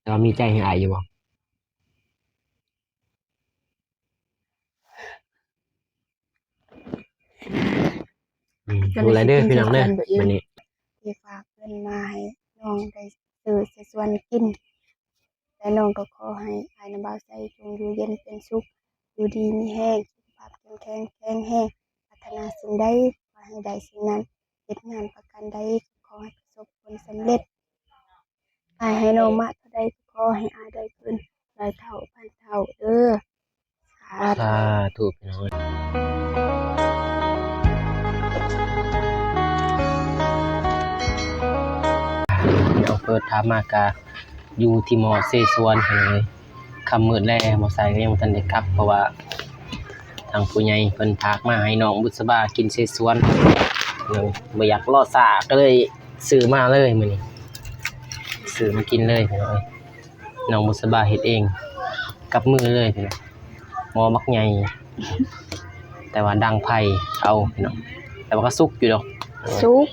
แต่ว่ามีใจให้อายอยู่บ่ดูแลเด้อพี่น้องเด้อมื้อนี้ที่ฝากเงินมาให้น้องได้ซื้อเสส่วนกินและน้องก็ขอให้อายน้ำบ่าวใสจงอยู่เย็นเป็นสุขอยู่ดีมีแรงสุขภาพแข็งแรงแรงปรารถนาสิ่งใดขอให้ได้สิ่งนั้นเฮ็ดงานประกันใดขอให้ประสบผลสำเร็จอายให้น้องมาเท่าใดขอให้อายได้คืน100เท่าพันเท่าเด้อสาสาธุ ธุพี่น้องพี่น้องเปิดถามมากะอยู่ที่หมอเสสวนเพิ่นเลยค่ำมืดแล้วบ่ใส่ก็ยังบ่ทันได้กลับเพราะว่าทางผู้ใหญ่เพิ่นพากมาให้น้องบุษบากินเสสวนเลยบ่อยากรอช้าก็เลยซื้อมาเลยมื้อนี้ซื้อมากินเลยพี่น้องเอ้ยน้องบุษบาเฮ็ดเองกับมือเลยพี่น้องหมอบักใหญ่แต่ว่าดังไผเอาพี่น้องแต่ว่าก็สุกอยู่ดอก สุข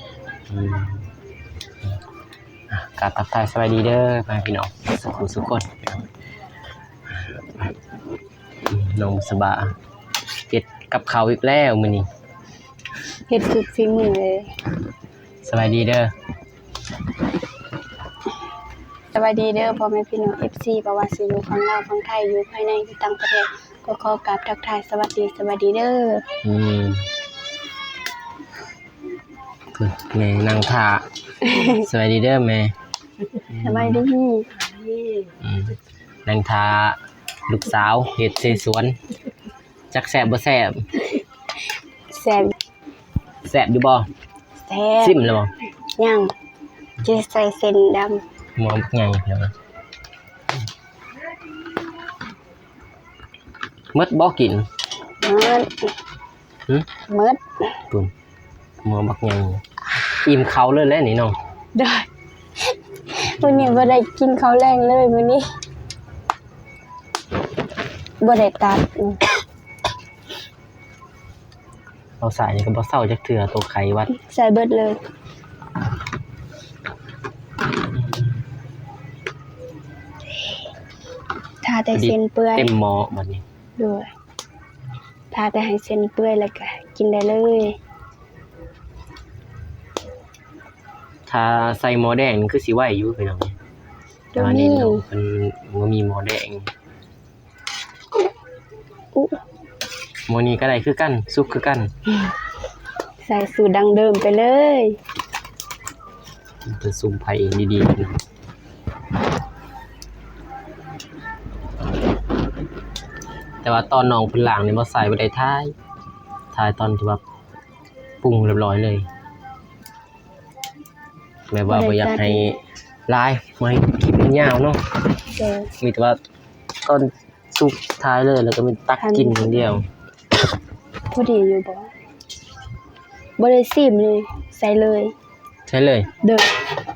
กราบทักทายสวัสดีเด้อมาพี่น้องสุขคนน้องสบาเฮ็ดกับข้าวอีกแล้วมื้อนี้ เฮ็ดสุดฝีมือเลย สวัสดีเด้อ สวัสดีเด้อพ่อแม่พี่น้อง FC บ่ว่าสิอยู่ข้างนอกข้างไทยอยู่ภายในหรือต่างประเทศก็ขอกราบทักทายสวัสดีเด้อ อืมแม่นั่งท่า สวัสดีเด้อแม่ สบายดี อืมนั่งท่าลูกสาวเฮ็ดเสสวนจักแซ่บบ่แซ่บ แซ่บ แซ่บอยู่บ่ แซ่บ ซิมแล้วบ่ ยังจะใส่เส้นดำ หมอบักใหญ่เดี๋ยวนะมดบ่กิน เมิด หึ เมิด ปุ่นหมอบักใหญ่อิ่มเขาเลยแหละนี่น้อง ได้มื้อนี้บ่ได้กินข้าวแรงเลยมื้อนี้บ่ได้ตัด เราใส่นี่ก็บ่เศร้าจักเทื่อตัวไข่วัด ใส่เบิดเลยทาแต่เส้นเปื่อย เต็มหม้อบัดนี้ ด้วยทาแต่ให้เส้นเปื่อยแล้วก็กินได้เลย ถ้าใส่หม้อแดงนี่คือสิไหวอยู่พี่น้องแต่ เดี๋ยว ว่า นี้ นี่น้องเพิ่นบ่มีหม้อแดง อุ๊ หม้อนี้ก็ได้คือกันสุกคือกัน ใส่สูตรดังเดิมไปเลย เพิ่นซุ่มไผเองดีๆพี่น้องแต่ว่าตอนน้องเพิ่นล้างนี่บ่ใส่บ่ได้ถ่ายตอนที่ว่าปรุงเรียบร้อยเลยแบบว่าบ่อยากให้หลายบ่ให้คลิปมันยาวเนาะ เดี๋ยว มีแต่ว่าตอนสุกท้ายเลยแล้วก็มีตักกินอย่างเดียว พอดีอยู่บ่ได้ซีมเลยใส่เลย ใช่เลย เด้อ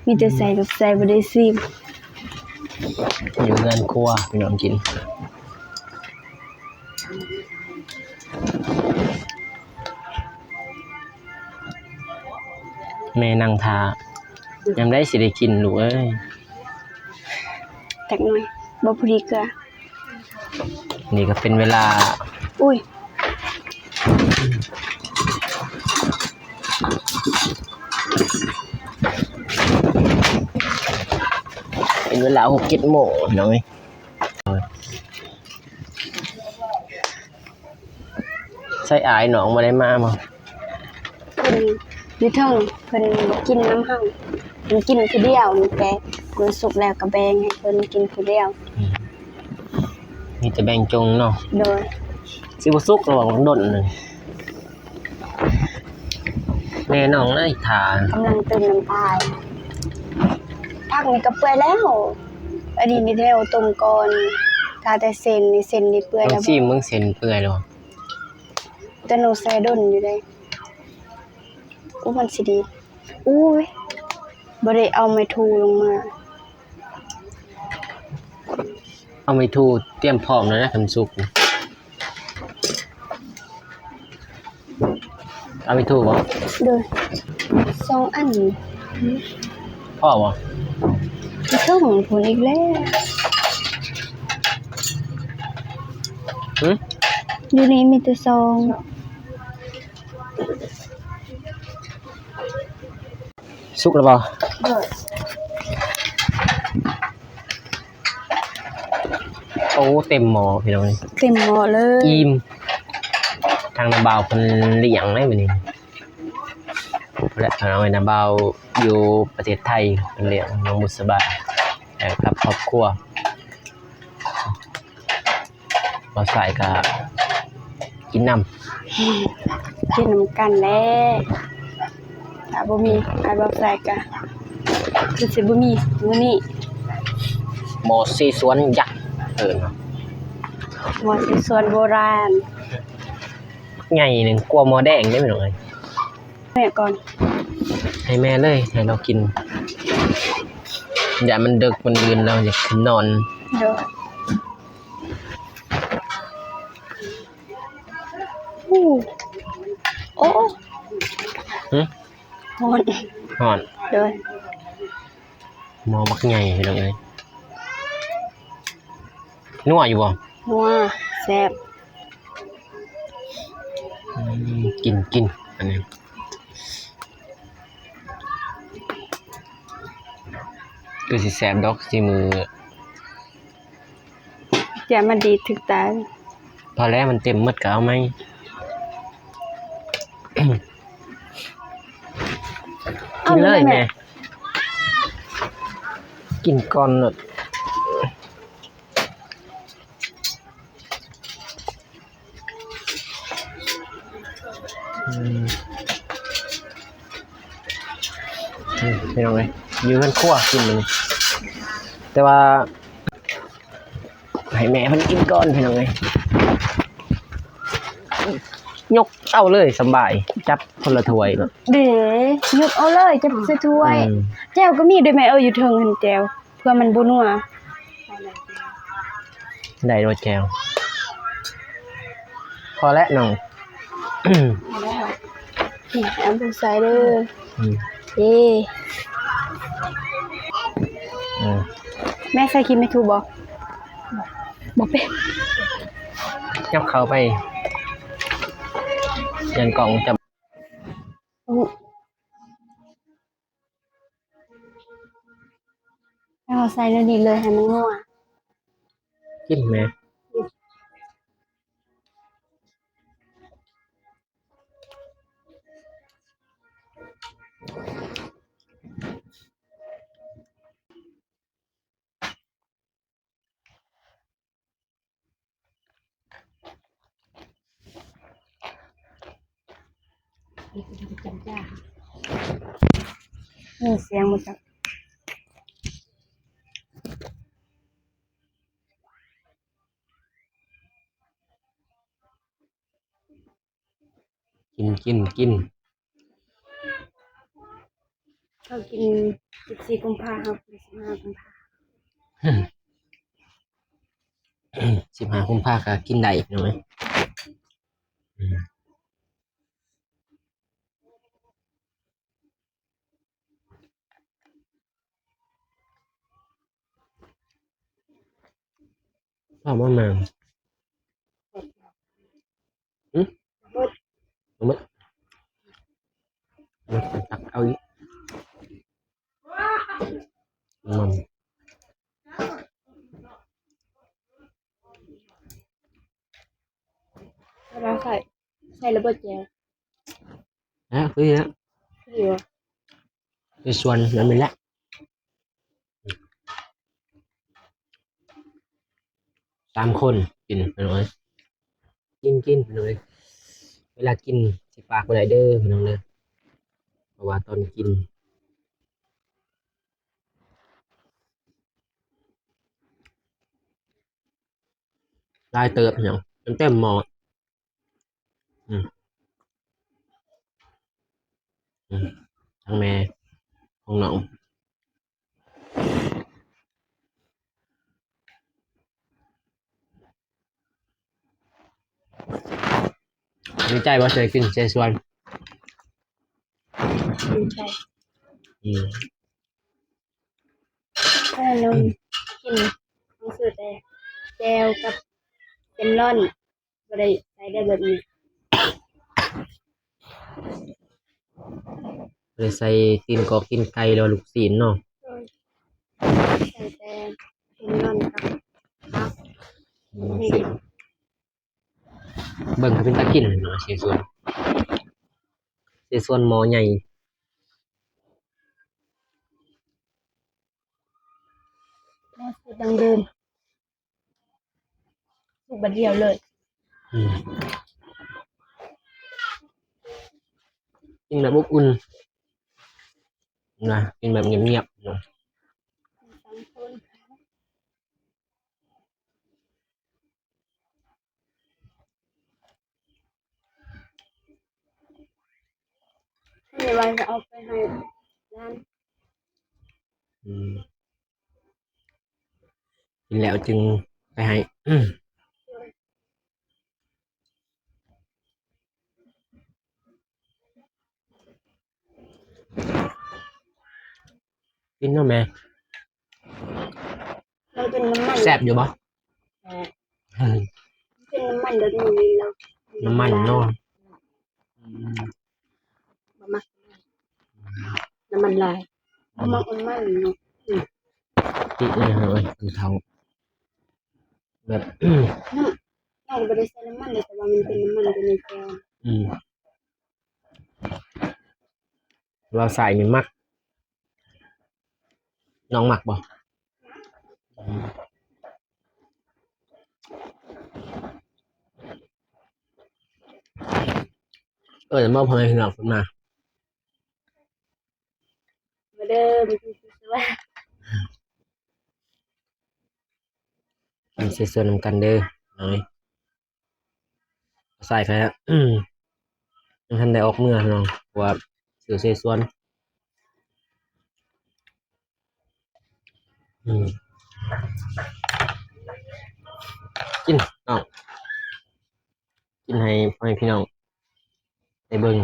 มีแต่ใส่กับใส่บ่ได้ซีม อยู่เงินครัวพี่น้องกินแม่นั่งทายามได้สิได้กินลูกเอ้ย จักหน่อยบ่พอดีเกลือ นี่ก็เป็นเวลา อุ้ย เป็นเวลา 6-7 โมงพี่น้องเอ้ยใช่อายหนองบ่ได้มาบ่ เพิ่นอยู่เทิงเพิ่นกินน้ำเฮาเพิ่นกินผู้เดียวนี่แต่มื้อสุกแล้วก็แบ่งให้เพิ่นกินผู้เดียว มีแต่แบ่งจงเนาะ โดย สิบ่สุกระหว่างดนนึงแม่น้องเอ้ยทาก ำลังเติมน้ำตาลผักนี่ก็เปื่อยแล้วอันนี้นี่แล้วต้มก่อนทาแต่เส้นนี่เส้นนี่เปื่อย ต้อ แล้ ง ว ชิมมึงเส้นเปื่อยดอก แต่หนูใส่ดนอยู่เลยอู้มันสิดีอู้ยบ่ได้เอาไม้ทูลงมา เอาไปทูเตรียมพร้อมแล้วนะทำสุกเอาไปทูบ่ เด้อ2 อัน พ่อบ่ ช่องผลอีกแล้ว หึ อยู่นี่มีแต่ซอง สุกแล้วบ่ เด้อ โอ้เต็มหม้อพี่น้อง เต็มหม้อเลย อิ่มทางนาบ่าวเพิ่นเลี้ยงได้มื้อนี้และทางเอาไว้นาบ่าวอยู่ประเทศไทยเพิ่นเลี้ยงน้องบุษบากับครอบครัวบ่าวสายก็กินน้ำ กินน้ำกันแหล้วถ้าบ่มีไอ้บ่ใส่ก็คือสิบ่มีมื้อนี้ หม้อซีสวนยักษ์เนาะ หม้อที่สวนโบราณ ใหญ่หนึงกว่าหม้อแดงได้พี่น้องเอ้ย แม่ก่อน ให้แม่เลยให้เรากินอย่ามันดึกมันดื่นเราอยากขึ้นนอน เด้ออู้โอ้ หึ ฮ้อน ฮ้อน เด้อ หม้อบักใหญ่พี่น้องเอ้ยนัวอยู่บ่ นัวแซ่บ กินอันนี้ก็สิแซ่บดอกสิมือ อย่ามาดีดถึกตา พอแล้วมันเต็มหมดก็เอาไหม กินเลยแม่กินก่อนเนอะพี่น้องเลยอยู่กันคั่วกินเลยแต่ว่าให้แม่มันกินก่อนพี่น้องเลยยกเอาเลยสำบายจับคนละถ้วยเนาะ เด้หยุดเอาเลยจะใส่ถ้วย อืม แจ่วก็มีด้วยแม่อยู่เทิงหั่นแจ่วเพื่อมันบ่นัว ได้รสแก้วพอแล้วน้อง นี่อันเป็นใส่เด้อ อืม เด้ อืม แม่ใส่คิดไม่ถูกบ่บ่เป็น ยับเข้าไปยันกล่องจะ เอาใส่แล้วดีเลยให้มันนัว กินไหมมีเสียงบ่จัก กิน เขากิน14กุมภาพันธ์ครับ15กุมภา15 กุมภาก็กินได้เห็นไหมชอบมากอืมมันตักเอาอีกมัน แล้วใส่ระเบิดแจ่ว คือฮะ ดีบ่ ในส่วนนั้นเป็นละ3 คนกินไปหน่อยกินไปหน่อยเวลากินสิปากไปไหนเด้อพี่น้องเด้อเพราะว่าตอนกินลายเติบพี่น้องเต็มหม้ออืมทั้งแม่ของน้องดีใจบ่เคยกินเจสวน ดีใจ อืม ถ้านมกินต้องซื้อแต่แจวกับเป็นร่อนบ่ได้ใส่ได้แบบนี้ เลยใส่ตีนกอกตีนไก่แล้วลูกศีลเนาะ โดยใส่แต่เป็นร่อนกับผัก สิเบิ่งเขาเป็นตากินเนาะเสส่วนหมอใหญ่ หม้อสูตรดังเดิมสูตรบัดเดียวเลย อืมกินแบบอบอุ่นนะกินแบบเงียบๆเนาะ สองคนไม่ว่าจะเอาไปให้ร้าน อืมกินแล้วจึงไปให้ กินเนาะแม่ มันเป็นน้ำมัน แซ่บอยู่บ่ เออเป็นน้ำมันแบบนี้แล้ว น้ำมันเนาะ บ่มักน้ำมันลายบ่มักน้ำมันเนาะ ติเลยเฮ้ยมันเทาแบบ น้องบ่ได้ใส่น้ำมันเลยแต่ว่ามันเป็นน้ำมันอยู่ในแก้ว อืมเราใส่นี่มัก น้องมักบ่แต่เมื่อพอให้หลังขึ้นมา มาเด้อมีที่ซื้อว่า มันเสียส่วนนำกันเด้อน้อยใส่แค่ยังทันได้ออกเมื่อน้องเพราะว่าเสียส่วนกินน้องกินให้พ่อให้พี่น้องได้เบิ่ง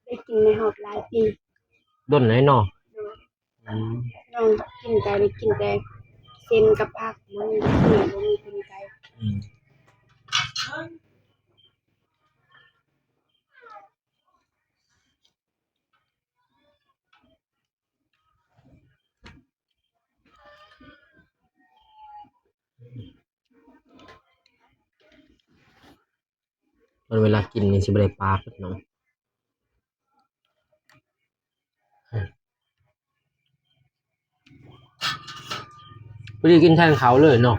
ได้กินในหอบหลายปี ด้นไหนเนาะ น้องกินไก่ได้กินแต่เส้นกับผักบ่มีเนื้อบ่มีเป็นไก่ มันเวลากินนี่สิบ่ได้ปากเนาะพอดีกินแทนเขาเลยเนาะ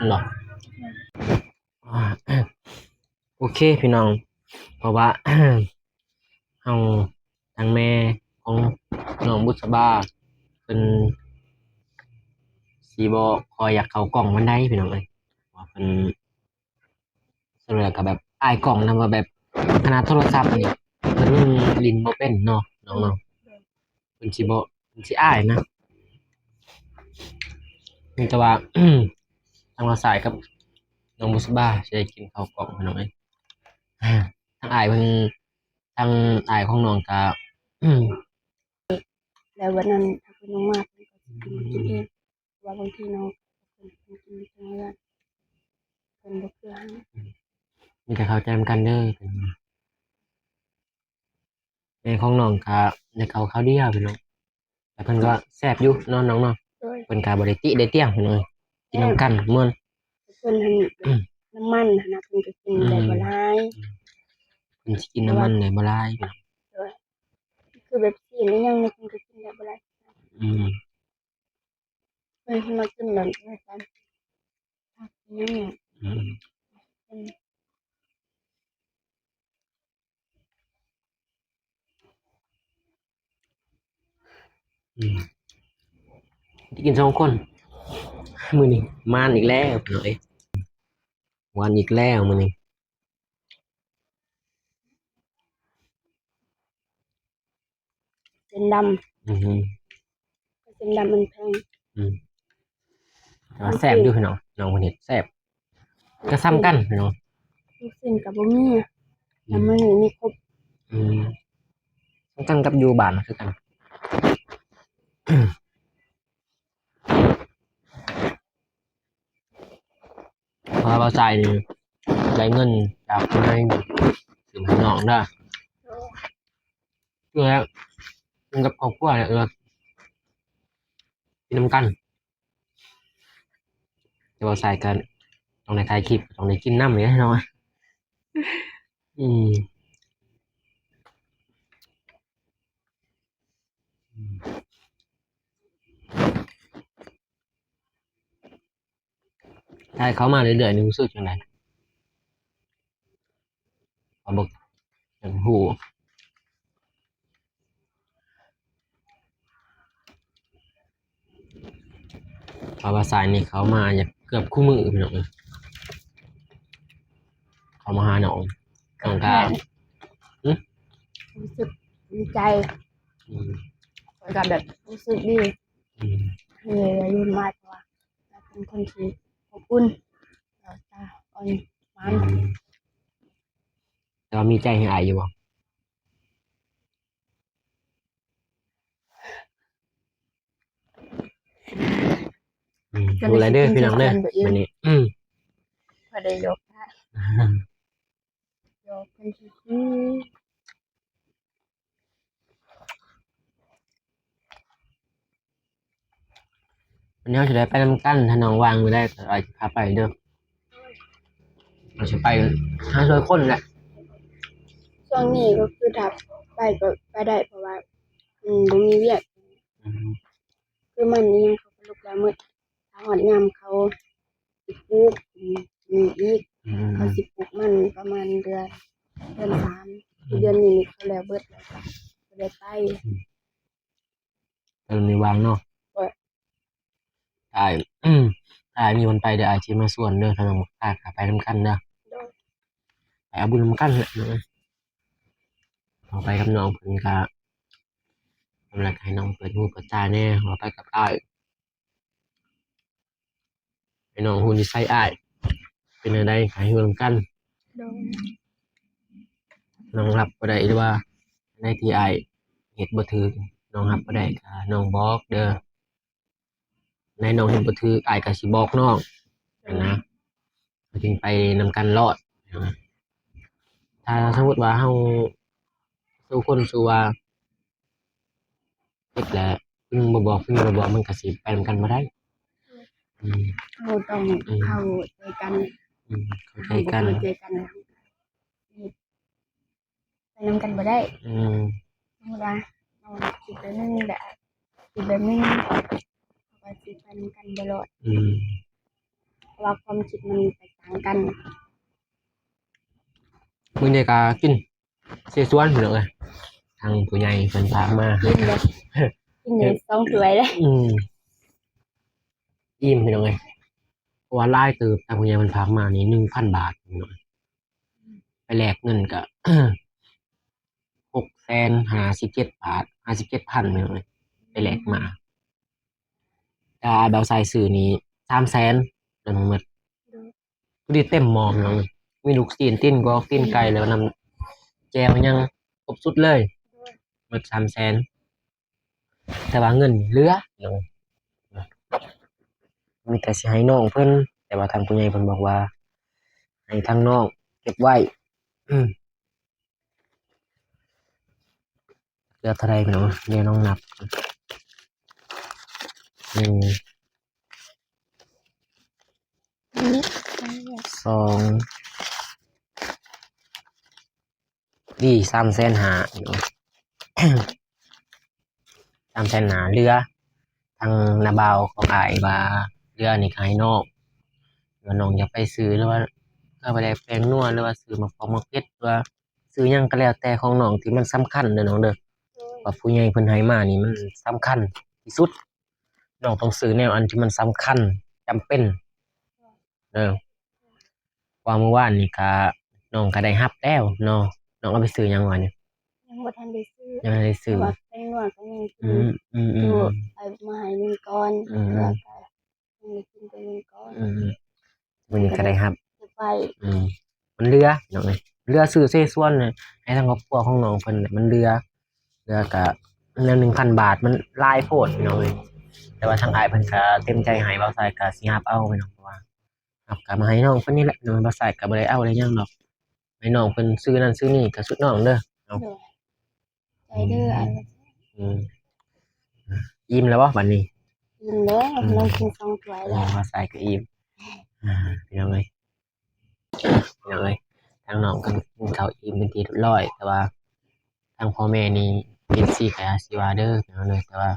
เนาะโอเคพี่น้อง เพราะว่า เฮาทางแม่ของน้องบุษบาเป็นสีบ่คอยอยากเข้ากล่องมันได้พี่น้องเอ้ยว่าเพิ่นเสนอกับแบบอ้ายกล่องนำว่าแบบขนาดโทรศัพท์นี่เพิ่นยังลิ้นบ่เป็นเนาะน้องๆเพิ่นสิอ้ายนะมีแต่ว่า ทางเราสายกับน้องบุษบาสิได้กินข้าวกล่องพี่น้องเอ้ยทางอ้ายเพิ่นทางอ้ายของน้องก็ แล้ววันนั้นถ้าเพิ่นลงมาเพิ่นก็สิกินเองเพราะว่าบางทีน้องเพิ่นกินจังว่าเพิ่นบ่คือเฮา มีแต่เข้าใจกันเด้อแม่ของน้องก็ได้เข้าข้าวเดียวพี่น้องแต่เพิ่นก็แซ่บอยู่เนาะน้องเนาะ โดย เพิ่นก็บ่ได้ติได้เตี้ยงพี่น้องกินนำกันม่วน เพิ่นหั่นน้ำมันหั่นน่ะเพิ่นก็กินได้บ่หลาย เพิ่นสิกินน้ำมันได้บ่หลายพี่น้อง โดยคือแบบซีนอีหยังนี่เพิ่นก็กินได้บ่หลาย อืม เพิ่นมากินแบบนี้กันผักอีหยังเนี่ย อืม เพิ่น อืมที่กิน2คนมื้อนี้มานอีกแล้วพี่น้องเอ้ยวันอีกแล้วมื้อนี้ เส้นดำ อือฮึ เส้นดำมันแพง อืมแต่ว่าแซ่บอยู่พี่น้องน้องเพิ่นเฮ็ดแซ่บก็ซ้ำกันพี่น้อง ลูกชิ้นก็บ่มีแต่มื้อนี้มีครบ อืมซ้ำกันกับอยู่บ้านคือกัน เพราะว่าใส่นี่ได้เงินจากคนให้ถึงให้น้องได้เพื่อมันกับครอบครัวเนี่ยกินน้ำกันจะว่าใส่กันต้องในถ่ายคลิปต้องในกินน้ำเลยให้น้อยอืมใช่เขามาเรื่อยๆนี่รู้สึกยังไงเขาบอกอย่างหูเพราะว่าสายนี่เขามาอยากเกือบคู่มือพี่น้องเลยเขามาหาน้องน้องกา รู้สึกดีใจ อืม แล้วก็แบบรู้สึกดี อืม เลยอายุมากกว่าเราเป็นคนที่อบอุ่นเราจะอ่อนหวาน แต่ว่ามีใจให้อายอยู่บ่ดูไรเดอร์พี่น้องเด้อวันนี้พอได้ยกได้ยกเป็นชื่อ วันนี้เราจะได้ไปนำกันถ้าน้องวางมือได้ก็อาจจะพาไปเด้อเราจะไปหาช่วยคนแหละ ช่วงนี้ก็คือถ้าไปก็ไปได้เพราะว่าบ่มีเวียก อืม คือมันนี่ยังเขาก็ลุกแล้วมืดถ้าหอดยามเขาสิปลูกมีอีก อืม เขาสิปลูกมันประมาณเดือนสามเดือนนี้เขาแล้วเบิดแล้วก็ได้ไป แต่มีวางเนาะ ก็ อายอายมีวันไปเดี๋ยวอายชิมาส่วนเด้อถ้าน้องพาขาไปนำกันเด้อ โดย ไปเอาบุญนำกันแหละเราไปกับน้องเพิ่นก็กำลังให้น้องเปิดหูเปิดตาแน่เราไปกับอ้ายให้น้องฮู้นิสัยอ้ายเป็นอะไรให้ฮู้นำกัน โดย น้องรับบ่ได้หรือว่าในที่อ้ายเฮ็ดบ่ถูกน้องรับบ่ได้ก็น้องบอกเด้อในน้องเฮ็ดบ่ถูกอ้ายก็สิบอกน้องนะเราจึงไปนำกันรอดนะถ้าสมมุติว่าเฮาสู้คนสู้ว่าเฮ็ดแล้วบ่บอกมันก็สิไปนำกันบ่ได้อืม เราต้องเข้าใจกัน เข้าใจกัน เข้าใจกันแล้วไปนำกันบ่ได้ สมมติว่าเราคิดแบบนึงแบบคิดแบบนึงเราก็สิไปนำกันบ่รอดเพราะว่าความคิดมันแตกต่างกัน มื้อนี้ก็กินเสฉวนพี่น้องเอ้ยทางผู้ใหญ่เพิ่นฝากมา กินเลยกินเลย2ถ้วยเลย อิ่มพี่น้องเอ้ยเพราะว่าหลายเติบทางผู้ใหญ่เพิ่นฝากมานี่ 1,000 บาทพี่น้องไปแลกเงินก็ 657,000 บาท57,000พี่น้องเอ้ยไปแลกมาแต่เบาไซซื้อนี่300,000แล้วทั้งหมดผู้ดีเต็มหม้อพี่น้องเอ้ยมีลูกชิ้นตีนกอกตีนไก่แล้วนำแจ่วยังครบสุดเลยหมด300,000แต่ว่าเงินเหลือพี่น้องมีแต่สิให้น้องเพิ่นแต่ว่าทางผู้ใหญ่เพิ่นบอกว่าให้ทางน้องเก็บไว้เหลือเท่าไรพี่น้องเดี๋ยวน้องนับ1 2นี่350,000พี่น้อง 350,000เหลือทางนาบ่าวของอ้ายว่าเหลือนี่ก็ให้น้องว่าน้องอยากไปซื้อหรือว่าก็บ่ได้แป้งนัวหรือว่าซื้อมาของมาเฮ็ดหรือว่าซื้อหยังก็แล้วแต่ของน้องที่มันสำคัญเด้อน้องเด้อว่าผู้ใหญ่เพิ่นให้มานี่มันสำคัญที่สุดน้องต้องซื้อแนวอันที่มันสำคัญจำเป็นเด้อว่าเมื่อวานนี่ก็น้องก็ได้รับแล้วเนาะน้องเอาไปซื้อหยังวะเนี่ย ยังบ่ทันได้ซื้อ ยังบ่ได้ซื้อ ว่าไปนวดก็ยัง อื ซื้อ ม เอามาให้นึงก่อนแล้วก็ยังกินไปนึงก่อน มื้อนี้ก็ได้รับ เก็บไว้ มันเรือน้องเอ้ยเรือซื้อเซส่วนน่ะให้ทางครอบครัวของน้องเพิ่นน่ะมันเรือก็ แล้ว1,000 บาทมันหลายโพดพี่น้องเอ้ยแต่ว่าทางอ้ายเพิ่นก็เต็มใจให้บ่าวสายก็สิรับเอาพี่น้องเพราะว่ารับก็มาให้น้องเพิ่นนี่แหละน้องบ่าวสายก็บ่ได้เอาอะไรหยังดอกให้น้องเพิ่นซื้อนั่นซื้อนี่ก็สุดน้องเด้อเนาะโดยใจเด้ออันละอืมอิ่มแล้วบ่บัดนี้กินแล้วน้องกิน2ถ้วยแล้วบ่าวสายก็อิ่มพี่น้องเอ้ยพี่น้องเอ้ยทางน้องก็กินข้าวอิ่มเป็นที่เรียบร้อยแต่ว่าทางพ่อแม่นี่เป็นสิก็อาจสิว่าเด้อพี่น้องเอ้ยแต่ว่า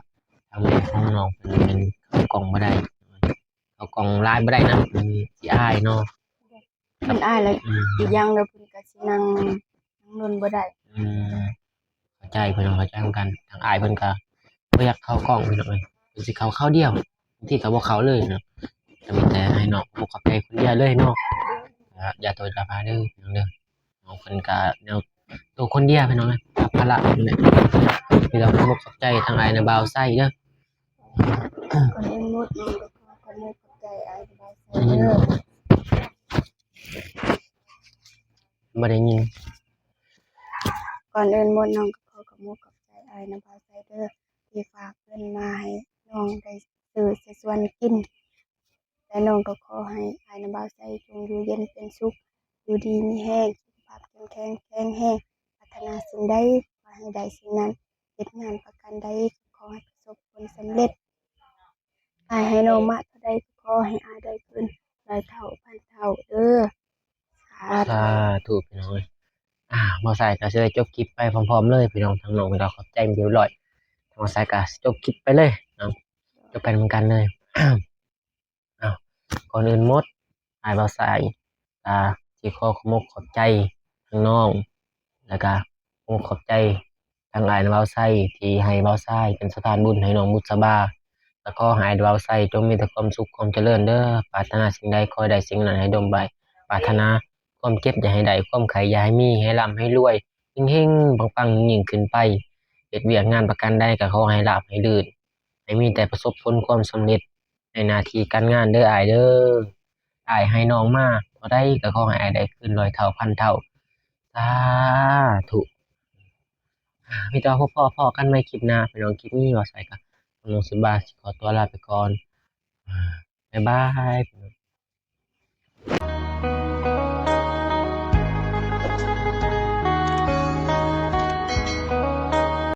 ทางแม่ของน้องเพิ่นเป็นเข้ากล่องบ่ได้เข้ากล่องหลายบ่ได้นำมันสิอายเนาะ เพิ่นอ้ายแล้วอืมอีกอย่างแล้วเพิ่นก็สินั่งนนบ่ได้อืมเข้าใจเพิ่นเข้าใจเหมือนกันทางอ้ายเพิ่นก็บ่อยากเข้ากล้องพี่น้องเอ้ยเพิ่นสิเข้าคราวเดียวบางทีก็บ่เข้าเลยเนาะก็มีแต่ให้น้องบ่เข้าใจคนเดียวเลยเนาะอย่าโทษอย่าพาเด้อพี่น้องเด้อน้องเพิ่นก็แนวตัวคนเดียวพี่น้องเอ้ยรับภาระนี่แหละที่เราบ่เข้าใจทางอ้ายน่ะบ่าวไส้เด้อก่อนอื่นหมดน้องก็ขอมกขอบใจอ้ายที่ว่าใส่เด้อบ่ได้ยินก่อนอื่นหมดน้องก็ขอมกขอบใจอ้ายนำพาใส่เด้อที่ฝากเงินมาให้น้องได้ซื้อเสฉวนกินและน้องก็ขอให้อ้ายนำบ่าวใส่จงอยู่เย็นเป็นสุขอยู่ดีมีแรงสุขภาพแข็งแรงพัฒนาสิ่งใดขอให้ได้สิ่งนั้นเฮ็ดงานประกันใดก็ขอให้ประสบผลสำเร็จ อ้ายให้น้องมาเท่าใดก็ขอให้อ้ายได้คืนร้อยเท่าพันเท่าเด้อสาสาธุธุพี่น้องเอ้ยบ่าวไส้ก็สิได้จบคลิปไปพร้อมๆเลยพี่น้องทางน้องก็ขอบใจเป็นที่เรียบร้อยทางบ่าวไส้ก็จบคลิปไปเลยเนาะจบไปเหมือนกันเลย อ้าวก่อนอื่นหมดอ้ายบ่าวสายสิขอขอบมกขอบใจทางน้องแล้วก็ขอขอบใจทางอ้ายบ่าวไส้ที่ให้บ่าวสายเป็นสะพานบุญให้น้องบุษบาแล้วก็ให้อ้ายบ่าวไส้จงมีแต่ความสุขความเจริญเด้อปรารถนาสิ่งใดขอให้ได้สิ่งนั้นให้ดลไปปรารถนาความเจ็บอย่าให้ได้ความไข้อย่าให้มีให้ร่ำให้รวยเฮงๆปังๆยิ่งขึ้นไปเฮ็ดเวียกงานประกันใดก็ขอให้ราบให้รื่นให้มีแต่ประสบผลความสำเร็จ ในหน้าที่การงานเด้ออ้ายเด้ออ้ายให้น้องมาเท่าใดก็ขอให้อ้ายได้คืนร้อยเท่าพันเท่าสาธุมีแต่ว่าพบพ้อกันใหม่คลิปหน้าพี่น้องคลิปนี้ว่าไสก็น้องสิบาสิขอตัวลาไปก่อนบ๊ายบาย